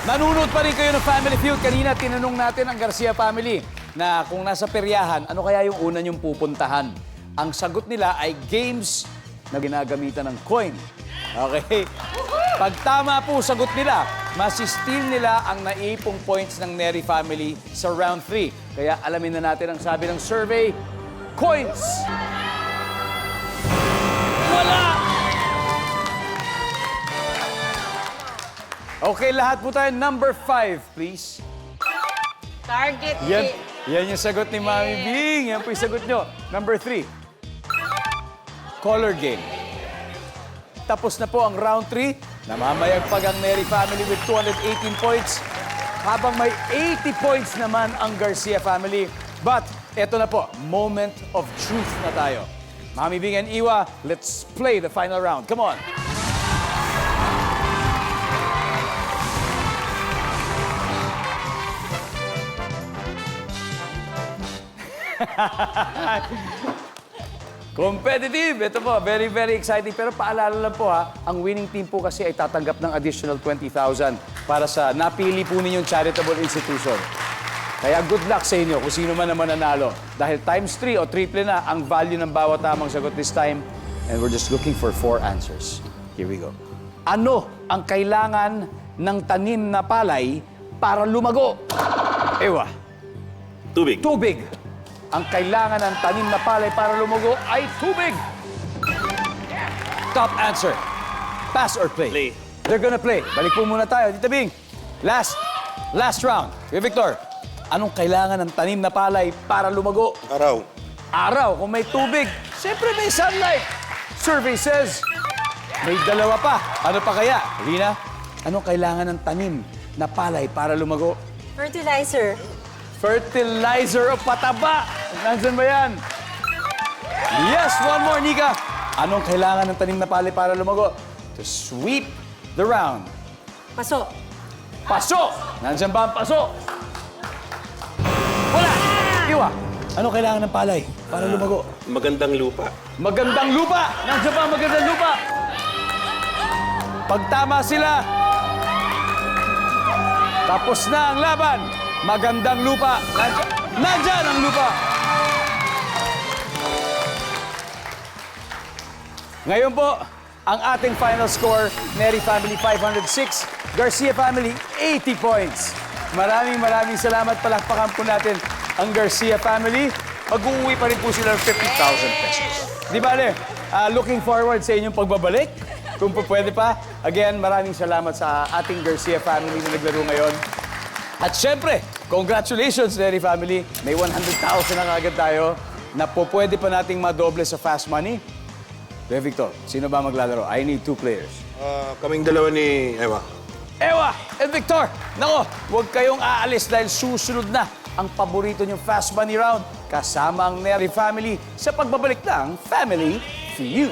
Nanunod pa rin kayo ng Family Feud. Kanina, tinanong natin ang Garcia family na kung nasa peryahan, ano kaya yung una niyong pupuntahan? Ang sagot nila ay games na ginagamitan ng coin. Okay? Pag tama po sagot nila, masisteal nila ang naipong points ng Neri family sa round 3. Kaya alamin na natin ang sabi ng survey, coins! Wala! Okay, lahat po tayo. Number 5, please. Target Yan, hit. yan yung sagot ni Mami Bing. Yan po yung sagot nyo. Number 3. Color game. Tapos na po ang round 3. Namamayagpag ang Neri family with 218 points. Habang may 80 points naman ang Garcia family. But, eto na po, moment of truth na tayo. Mami Bing and Iwa, let's play the final round. Come on. Competitive! Ito po, very, very exciting. Pero paalala lang po ha, ang winning team po kasi ay tatanggap ng additional 20,000 para sa napili po ninyong charitable institution. Kaya good luck sa inyo kung sino man naman nanalo. Dahil times 3 o triple na ang value ng bawat tamang sagot this time. And we're just looking for 4 answers. Here we go. Ano ang kailangan ng tanim na palay para lumago? Ewa. Tubig. Tubig. Ang kailangan ng tanim na palay para lumago ay tubig. Top answer. Pass or play? Play. They're gonna play. Balik po muna tayo. Tita Bing, last round. Kaya Victor, anong kailangan ng tanim na palay para lumago? Araw. Araw. Kung may tubig, siyempre may sunlight. Survey says, may dalawa pa. Ano pa kaya? Rina, anong kailangan ng tanim na palay para lumago? Fertilizer. Fertilizer o pataba. Nandiyan ba yan? Yes, one more, Nika. Anong kailangan ng tanim na palay para lumago? To sweep the round. Paso. Paso! Nandiyan ba ang paso? Wala! Iwa, anong kailangan ng palay para lumago? Magandang lupa. Magandang lupa! Nandiyan ba ang magandang lupa? Pag tama sila, tapos na ang laban. Magandang lupa. Nandyan ang lupa. Ngayon po, ang ating final score, Neri family 506, Garcia family 80 points. Maraming salamat. Palakpakan po natin ang Garcia family. Mag-uwi pa rin po sila ng 50,000 pesos. Di ba, looking forward sa inyong pagbabalik. Kung po pwede pa. Again, maraming salamat sa ating Garcia family na naglaro ngayon. At syempre, congratulations, Neri family. May 100,000 na kagad tayo na po pwede pa nating madoble sa fast money. Kuya Victor, sino ba maglalaro? I need 2 players. Kaming dalawa ni Ewa. Ewa and Victor, nako, huwag kayong aalis dahil susunod na ang paborito niyong fast money round kasama ang Neri family sa pagbabalik ng Family Feud.